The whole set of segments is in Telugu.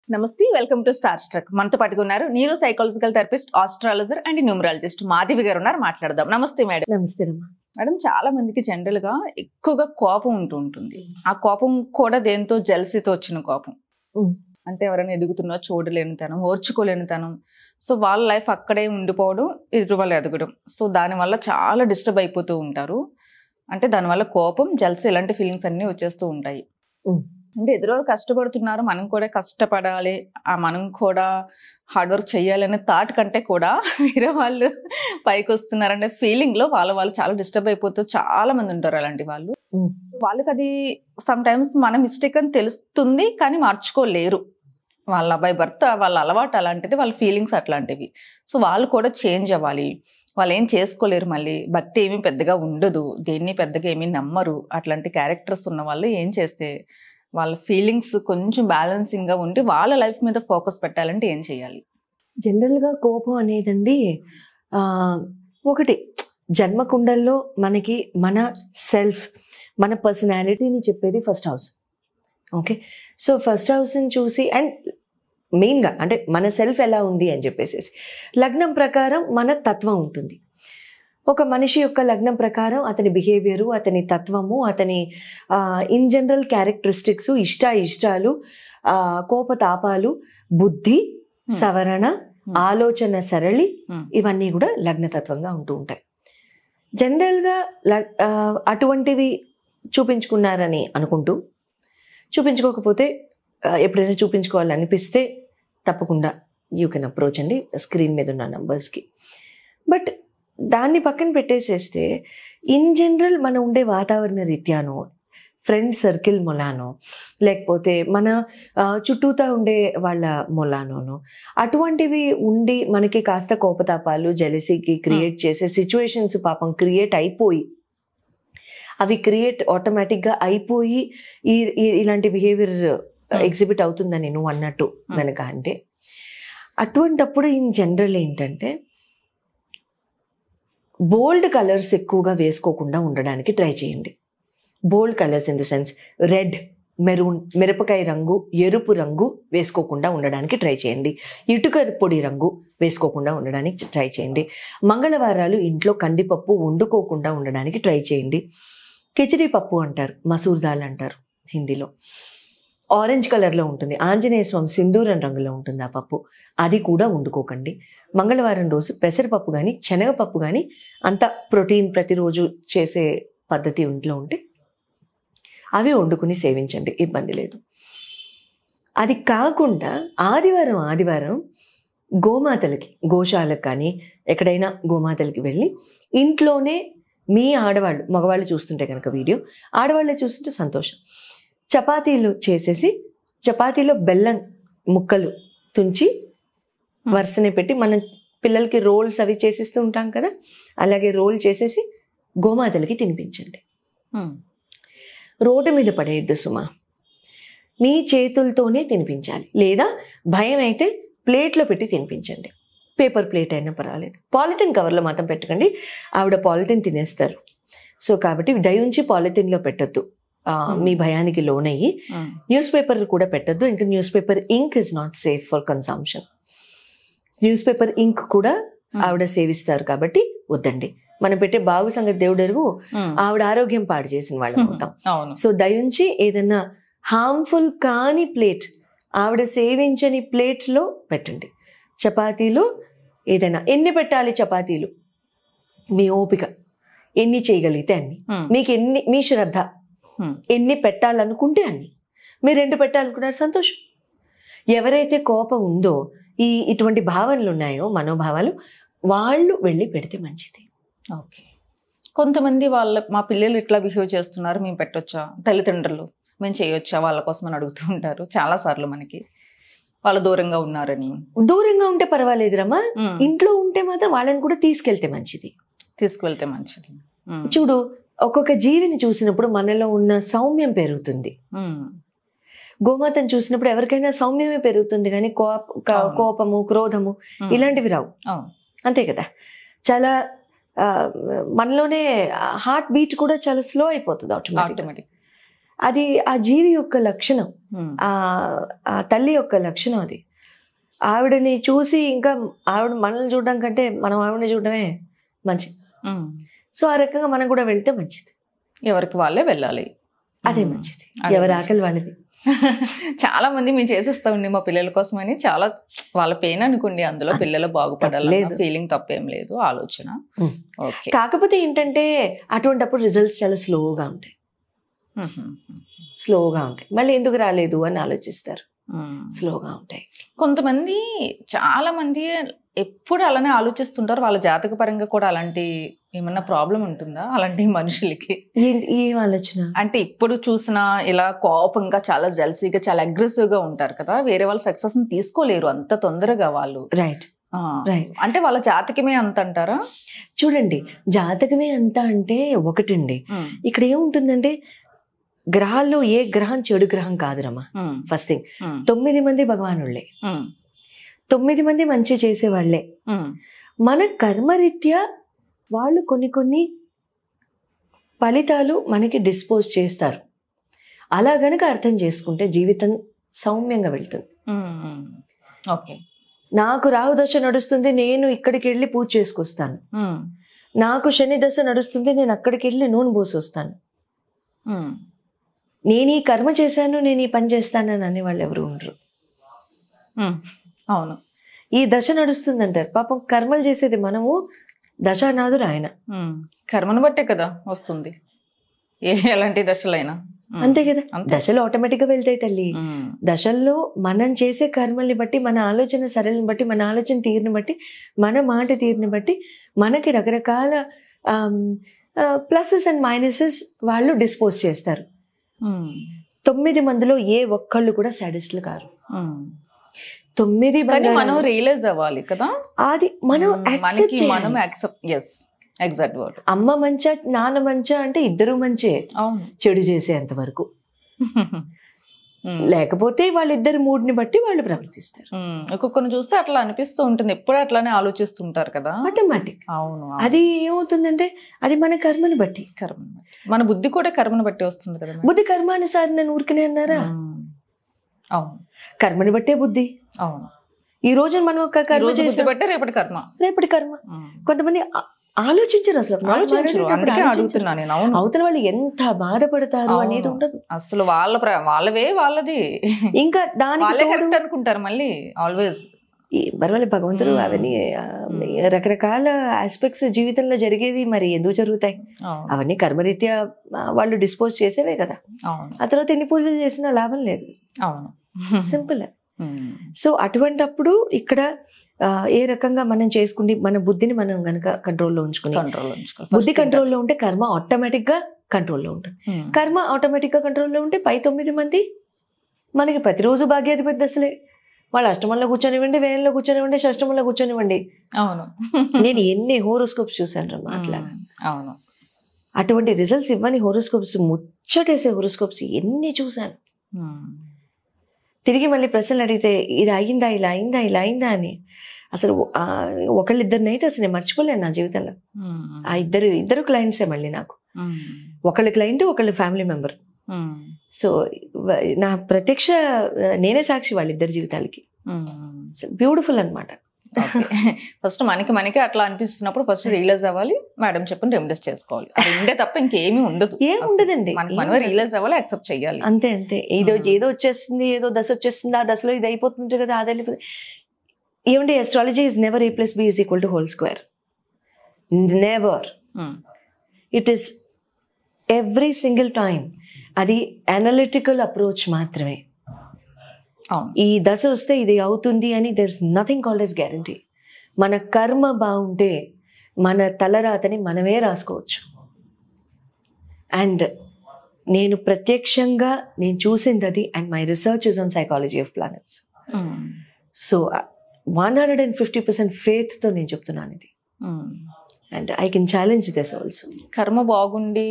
నమస్తే, వెల్కమ్ టు స్టార్ స్ట్రక్. మనతో పట్టుకున్నారు neuro psychological therapist, astrologer and numerologist Madhavi గారు ఉన్నారు. మాట్లాడదాం. నమస్తే మేడం. నమస్తే మేడం, చాలా మందికి జనరల్ గా ఎక్కువగా కోపం ఉంటుంది. ఆ కోపం కూడా దేంతో, జెలసీతో వచ్చిన కోపం. అంటే ఎవరైనా ఎదుగుతున్నా చూడలేని తనం, ఓర్చుకోలేని తనం. సో వాళ్ళ లైఫ్ అక్కడే ఉండిపోవడం, ఎదురు వాళ్ళు ఎదగడం. సో దానివల్ల చాలా డిస్టర్బ్ అయిపోతూ ఉంటారు. అంటే దానివల్ల కోపం, జెలసీ ఇలాంటి ఫీలింగ్స్ అన్ని వచ్చేస్తూ ఉంటాయి. అంటే ఎదురు కష్టపడుతున్నారు, మనం కూడా కష్టపడాలి, మనం కూడా హార్డ్ వర్క్ చేయాలనే థాట్ కంటే కూడా వేరే వాళ్ళు పైకి వస్తున్నారనే ఫీలింగ్ లో వాళ్ళు చాలా డిస్టర్బ్ అయిపోతూ చాలా మంది ఉంటారు. అలాంటి వాళ్ళకి అది సమ్ టైమ్స్ మన మిస్టేక్ అని తెలుస్తుంది, కానీ మార్చుకోలేరు. వాళ్ళ అబ్బాయి భర్త, వాళ్ళ అలవాటు అలాంటిది, వాళ్ళ ఫీలింగ్స్ అట్లాంటివి. సో వాళ్ళు కూడా చేంజ్ అవ్వాలి. వాళ్ళు ఏం చేసుకోలేరు. మళ్ళీ భక్తి ఏమీ పెద్దగా ఉండదు, దేన్ని పెద్దగా ఏమీ నమ్మరు. అట్లాంటి క్యారెక్టర్స్ ఉన్న వాళ్ళు ఏం చేస్తే వాళ్ళ ఫీలింగ్స్ కొంచెం బ్యాలెన్సింగ్ గా ఉండి వాళ్ళ లైఫ్ మీద ఫోకస్ పెట్టాలంటే ఏం చేయాలి? జనరల్ గా కోపం అనేదండి ఒకటి జన్మకుండల్లో మనకి మన సెల్ఫ్, మన పర్సనాలిటీని చెప్పేది first house. Okay, so first హౌస్ని చూసి అండ్ మెయిన్గా అంటే మన సెల్ఫ్ ఎలా ఉంది అని చెప్పేసి లగ్నం ప్రకారం మన తత్వం ఉంటుంది. ఒక మనిషి యొక్క లగ్నం ప్రకారం అతని బిహేవియరు, అతని తత్వము, అతని ఇన్ జనరల్ క్యారెక్టరిస్టిక్స్, ఇష్టాలు, కోపతాపాలు, బుద్ధి, సవరణ, ఆలోచన సరళి, ఇవన్నీ కూడా లగ్నతత్వంగా ఉంటూ ఉంటాయి. జనరల్గా అటువంటివి చూపించుకున్నారని అనుకుంటూ, చూపించుకోకపోతే ఎప్పుడైనా చూపించుకోవాలనిపిస్తే తప్పకుండా యూ కెన్ అప్రోచ్ అండి స్క్రీన్ మీద ఉన్న నంబర్స్కి. బట్ దాన్ని పక్కన పెట్టేసేస్తే ఇన్ జనరల్ మనం ఉండే వాతావరణ రీత్యానో, ఫ్రెండ్ సర్కిల్ మొలానో, లేకపోతే మన చుట్టూతా ఉండే వాళ్ళ మొలానోనో అటువంటివి ఉండి మనకి కాస్త కోపతాపాలు, జెలసీకి క్రియేట్ చేసే సిచ్యువేషన్స్ పాపం క్రియేట్ అయిపోయి, అవి క్రియేట్ ఆటోమేటిక్గా అయిపోయి ఇలాంటి బిహేవియర్స్ ఎగ్జిబిట్ అవుతుందని నువ్వు అన్నట్టు కనుక అంటే, అటువంటప్పుడు ఇన్ జనరల్ ఏంటంటే బోల్డ్ కలర్స్ ఎక్కువగా వేసుకోకుండా ఉండడానికి ట్రై చేయండి. బోల్డ్ colours in the sense red, maroon, మిరపకాయ రంగు, ఎరుపు రంగు వేసుకోకుండా ఉండడానికి ట్రై చేయండి. ఇటుక పొడి రంగు వేసుకోకుండా ఉండడానికి ట్రై చేయండి. మంగళవారాలు ఇంట్లో కందిపప్పు వండుకోకుండా ఉండడానికి ట్రై చేయండి. కిచిడి పప్పు అంటారు, మసూర్ దాల్ అంటారు హిందీలో. ఆరెంజ్ కలర్లో ఉంటుంది, ఆంజనేయ స్వామి సింధూరం రంగులో ఉంటుంది ఆ పప్పు, అది కూడా వండుకోకండి. మంగళవారం రోజు పెసరపప్పు కానీ శనగపప్పు కానీ, అంత ప్రోటీన్ ప్రతిరోజు చేసే పద్ధతి ఇంట్లో ఉంటే అవి వండుకుని సేవించండి, ఇబ్బంది లేదు. అది కాకుండా ఆదివారం గోమాతలకి, గోశాలకు కానీ ఎక్కడైనా గోమాతలకి వెళ్ళి ఇంట్లోనే మీ ఆడవాళ్ళు, మగవాళ్ళు చూస్తుంటే కనుక వీడియో, ఆడవాళ్ళే చూస్తుంటే సంతోషం, చపాతీలు చేసేసి చపాతీలో బెల్లం ముక్కలు తుంచి వరుసనే పెట్టి, మనం పిల్లలకి రోల్స్ అవి చేసిస్తూ ఉంటాం కదా, అలాగే రోల్ చేసేసి గోమాతలకి తినిపించండి. రోడ్డు మీద పడేయద్దు సుమా, మీ చేతులతోనే తినిపించాలి. లేదా భయం అయితే ప్లేట్లో పెట్టి తినిపించండి. పేపర్ ప్లేట్ అయినా పర్వాలేదు, పాలిథిన్ కవర్లో మాత్రం పెట్టకండి, ఆవిడ పాలిథిన్ తినేస్తారు. సో కాబట్టి దయించి పాలిథిన్లో పెట్టద్దు, మీ భయానికి లోనయ్యి. న్యూస్ పేపర్ కూడా పెట్టద్దు. ఇంకా newspaper ink is not safe for consumption. Newspaper ink కూడా ఆవిడ సేవిస్తారు కాబట్టి వద్దండి. మనం పెట్టే బాగు సంగతి దేవుడు ఎరుగు, ఆవిడ ఆరోగ్యం పాడు చేసిన వాళ్ళం అవుతాం. సో దయించి ఏదైనా హార్మ్ఫుల్ కాని ప్లేట్, ఆవిడ సేవించని ప్లేట్లో పెట్టండి. చపాతీలు ఏదైనా ఎన్ని పెట్టాలి, చపాతీలు మీ ఓపిక, ఎన్ని చేయగలిగితే అన్ని, మీకు ఎన్ని, మీ శ్రద్ధ, ఎన్ని పెట్టాలనుకుంటే అన్ని. మీరు 2 పెట్టాలనుకున్నారు, సంతోషం. ఎవరైతే కోపం ఉందో, ఇటువంటి భావనలు ఉన్నాయో, మనోభావాలు, వాళ్ళు వెళ్ళి పెడితే మంచిది. ఓకే, కొంతమంది మా పిల్లలు ఇట్లా బిహేవ్ చేస్తున్నారు, మేము పెట్టొచ్చా, తల్లిదండ్రులు మేము చేయొచ్చా, వాళ్ళ కోసం అని అడుగుతూ ఉంటారు చాలా సార్లు. మనకి వాళ్ళు దూరంగా ఉన్నారని. దూరంగా ఉంటే పర్వాలేదు రమ్మా, ఇంట్లో ఉంటే మాత్రం వాళ్ళని కూడా తీసుకెళ్తే మంచిది. చూడు, ఒక్కొక్క జీవిని చూసినప్పుడు మనలో ఉన్న సౌమ్యం పెరుగుతుంది. గోమాతను చూసినప్పుడు ఎవరికైనా సౌమ్యమే పెరుగుతుంది, కానీ కోపము, క్రోధము ఇలాంటివి రావు. అంతే కదా. చాలా మనలోనే హార్ట్ బీట్ కూడా చాలా స్లో అయిపోతుంది ఆటోమేటిక్. అది ఆ జీవి యొక్క లక్షణం, ఆ తల్లి యొక్క లక్షణం అది. ఆవిడని చూసి ఇంకా ఆవిడ మనల్ని చూడడం కంటే మనం ఆవిడని చూడడమే మంచిది. సో ఆ రకంగా మనం కూడా వెళ్తే మంచిది. ఎవరికి వాళ్ళే వెళ్ళాలి, అదే మంచిది. ఎవరి ఆకలి వాళ్ళది. చాలా మంది మేము చేసేస్తామండి మా పిల్లల కోసమని, చాలా వాళ్ళ పెయిన్ అనుకోండి, అందులో పిల్లలు బాగుపడాలి ఫీలింగ్ తప్పేం లేదు, ఆలోచన. ఓకే, కాకపోతే ఏంటంటే అటువంటిప్పుడు రిజల్ట్స్ చాలా స్లోగా ఉంటాయి, మళ్ళీ ఎందుకు రాలేదు అని ఆలోచిస్తారు, స్లోగా ఉంటాయి. కొంతమంది చాలా మంది ఎప్పుడు అలానే ఆలోచిస్తుంటారు, వాళ్ళ జాతక పరంగా కూడా అలాంటి ఏమన్నా ప్రాబ్లం ఉంటుందా అలాంటి మనుషులకి? ఏం ఆలోచన అంటే ఇప్పుడు చూసినా ఇలా కోపంగా, చాలా జెల్సీగా, చాలా అగ్రెసివ్ గా ఉంటారు కదా, వేరే వాళ్ళ సక్సెస్ ని తీసుకోలేరు అంత తొందరగా వాళ్ళు. రైట్. అంటే వాళ్ళ జాతకమే అంత అంటారా? చూడండి, జాతకమే అంత అంటే ఒకటండి, ఇక్కడ ఏముంటుందంటే గ్రహాల్లో ఏ గ్రహం చెడు గ్రహం కాదురమ్మా. ఫస్ట్ థింగ్, 9 మంది భగవానుళ్ళే, 9 మంది మంచి చేసేవాళ్లే. మన కర్మరీత్యా వాళ్ళు కొన్ని ఫలితాలు మనకి డిస్పోజ్ చేస్తారు. అలా గనక అర్థం చేసుకుంటే జీవితం సౌమ్యంగా వెళ్తుంది. ఓకే, నాకు రాహు దశ నడుస్తుంది, నేను ఇక్కడికి వెళ్ళి పూజ చేసుకొస్తాను. నాకు శని దశ నడుస్తుంది, నేను అక్కడికి వెళ్ళి నూనె పోసి వస్తాను. నేను ఈ కర్మ చేశాను, నేను ఈ పని చేస్తానని అనేవాళ్ళు ఎవరు ఉండరు. అవును, ఈ దశ నడుస్తుంది అంటారు. పాపం కర్మలు చేసేది మనము, దశానాథుడు ఆయన. కర్మను బట్టే కదా వస్తుంది ఎలాంటి దశలైనా, అంతే కదా. దశలు ఆటోమేటిక్ గా వెళ్తాయి తల్లి. దశల్లో మనం చేసే కర్మల్ని బట్టి, మన ఆలోచన సరళిని బట్టి, మన ఆలోచన తీరుని బట్టి, మన మాట తీరుని బట్టి మనకి రకరకాల ప్లసెస్ అండ్ మైనసెస్ వాళ్ళు డిస్పోజ్ చేస్తారు. 9 మందిలో ఏ ఒక్కళ్ళు కూడా సాడిస్టులు కారు. 9 మనం రియలైజ్ అవ్వాలి కదా, అది మనం ఎగ్జాక్ట్ వర్డ్. అమ్మ మంచా నాన్న మంచా అంటే ఇద్దరు మంచే, చెడు చేసేంత వరకు. లేకపోతే వాళ్ళిద్దరి మూడ్ని బట్టి వాళ్ళు ప్రవర్తిస్తారు. ఒక్కొక్కరిని చూస్తే అట్లా అనిపిస్తూ ఉంటుంది, ఎప్పుడు అట్లానే ఆలోచిస్తుంటారు కదా ఆటోమేటిక్. అవును, అది ఏమవుతుందంటే అది మన కర్మని బట్టి, మన బుద్ధి కూడా కర్మని బట్టి వస్తుంది కదా. బుద్ధి కర్మానుసారి నేను ఊరికనే అన్నారా? అవును, కర్మని బట్టే బుద్ధి. అవును, ఈ రోజు మనం ఒక కర్మ చేసి బట్టే రేపటి కర్మ. కొంతమంది ఆలోచించరు అసలు. అవతల వాళ్ళు ఎంత బాధపడతారు అనేది ఉండదు అసలు. వాళ్ళవే వాళ్ళది, ఇంకా దానికి అనుకుంటారు మళ్ళీ ఆల్వేస్. మరి భగవంతుడు అవన్నీ రకరకాల ఆస్పెక్ట్స్ జీవితంలో జరిగేవి మరి ఎందుకు జరుగుతాయి? అవన్నీ కర్మరీత్యా వాళ్ళు డిస్పోజ్ చేసేవే కదా. ఆ తర్వాత ఎన్ని పూజలు చేసినా లాభం లేదు. సింపుల్. సో అటువంటప్పుడు ఇక్కడ ఏ రకంగా మనం చేసుకుని మన బుద్ధిని మనం గనక కంట్రోల్లో ఉంచుకుని, బుద్ధి కంట్రోల్లో ఉంటే కర్మ ఆటోమేటిక్ గా కంట్రోల్లో ఉంటుంది. కర్మ ఆటోమేటిక్ గా కంట్రోల్లో ఉంటే పై 9 మంది మనకి ప్రతిరోజు భాగ్యాధిపతి దశలే. వాళ్ళు అష్టమంలో కూర్చొనివ్వండి, వ్యయంలో కూర్చొనివ్వండి, షష్టమంలో కూర్చొనివ్వండి. అవును, నేను ఎన్ని హోరోస్కోప్స్ చూసాను రమ్మా అట్లా. అవును, అటువంటి రిజల్ట్స్ ఇవ్వని హోరోస్కోప్స్, ముచ్చటేసే హోరోస్కోప్స్ ఎన్ని చూసాను. తిరిగి మళ్ళీ ప్రశ్నలు అడిగితే ఇది అయిందా, ఇలా అయిందా, ఇలా అయిందా అని అసలు ఒకళ్ళిద్దరినైతే అసలు నేను మర్చిపోలేను నా జీవితంలో. ఆ ఇద్దరు క్లయింట్సే మళ్ళీ నాకు. ఒకళ్ళు క్లయింట్, ఒకళ్ళు ఫ్యామిలీ మెంబర్. సో నా ప్రత్యక్ష నేనే సాక్షి వాళ్ళిద్దరి జీవితాలకి. బ్యూటిఫుల్ అనమాట. ఫస్ట్ మనకి అట్లా అనిపిస్తున్నప్పుడు ఫస్ట్ రియలైజ్ అవ్వాలి, మేడం చెప్పని రెమెడీస్ చేసుకోవాలి. ఉండే తప్ప ఇంకేమీ ఉండదు. ఏముండదండి, మనమే రియలైజ్ అవ్వాలి, యాక్సెప్ట్ చేయాలి. అంతే. ఏదో వచ్చేస్తుంది, ఏదో దశ వచ్చేస్తుంది, ఆ దశలో ఇది అయిపోతుంది కదా, అది వెళ్ళిపోతుంది. ఏమంటే astrology is never a plus b is equal to whole square. Never. It is every single time. అది అనలిటికల్ అప్రోచ్ మాత్రమే. ఈ దశ వస్తే ఇది అవుతుంది అని there is nothing called as guarantee. మన కర్మ బాగుంటే మన తలరాతని మనమే రాసుకోవచ్చు. అండ్ నేను ప్రత్యక్షంగా నేను చూసింది అది. And my research is on psychology of planets. So 150% faith తో నేను చెప్తున్నాను ఇది. And I can challenge this also. కర్మ బాగుండి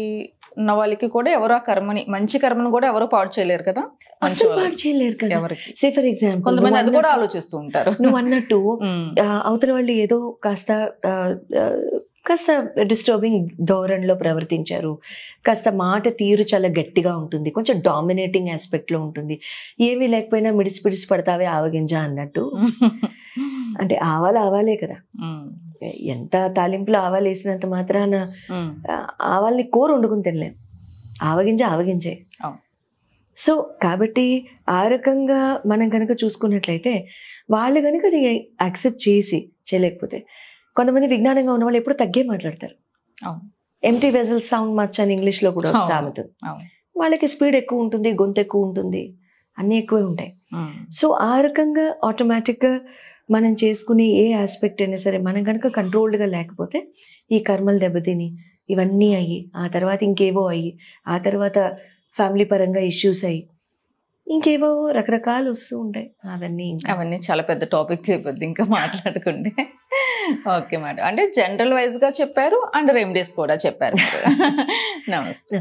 ఉన్న వాళ్ళకి కూడా ఎవరు ఆ కర్మని, మంచి కర్మను కూడా ఎవరు పాడు చేయలేరు కదా. అసలు పాడు చేయలేరు కదా. సే ఫర్ ఎగ్జాంపుల్ కొంతమంది అది కూడా ఆలోచిస్తూ ఉంటారు. నువ్వు అన్నట్టు అవతల వాళ్ళు ఏదో కాస్త కాస్త డిస్టర్బింగ్ ధోరణిలో ప్రవర్తించారు, కాస్త మాట తీరు చాలా గట్టిగా ఉంటుంది, కొంచెం డామినేటింగ్ ఆస్పెక్ట్లో ఉంటుంది, ఏమీ లేకపోయినా మిడిసి పడతావే ఆవగింజ అన్నట్టు. అంటే ఆవాలే కదా, ఎంత తాలింపులో ఆవాలు వేసినంత మాత్రాన ఆవాల్ని కూర వండుకుని తినలేం, ఆవగింజే. సో కాబట్టి ఆ రకంగా మనం కనుక చూసుకున్నట్లయితే వాళ్ళు కనుక అది యాక్సెప్ట్ చేసి చేయలేకపోతే, కొంతమంది విజ్ఞానంగా ఉన్న వాళ్ళు ఎప్పుడు తగ్గే మాట్లాడతారు. ఎంటీ వెజల్ సౌండ్ మచ్ అని ఇంగ్లీష్లో కూడా సామెత. వాళ్ళకి స్పీడ్ ఎక్కువ ఉంటుంది, గొంతు ఎక్కువ ఉంటుంది, అన్నీ ఎక్కువే ఉంటాయి. సో ఆ రకంగా ఆటోమేటిక్గా మనం చేసుకునే ఏ ఆస్పెక్ట్ అయినా సరే మనం కనుక కంట్రోల్డ్గా లేకపోతే ఈ కర్మలు దెబ్బతిని ఇవన్నీ అయ్యి, ఆ తర్వాత ఇంకేవో అయ్యి, ఆ తర్వాత ఫ్యామిలీ పరంగా ఇష్యూస్ అయ్యి ఇంకేవో రకరకాలు వస్తూ ఉంటాయి. అవన్నీ చాలా పెద్ద టాపిక్ అయిపోద్ది ఇంకా మాట్లాడుకుంటే. ఓకే మేడం, అంటే జనరల్ వైజ్గా చెప్పారు అండ్ రెమెడీస్ కూడా చెప్పారు. నమస్తే.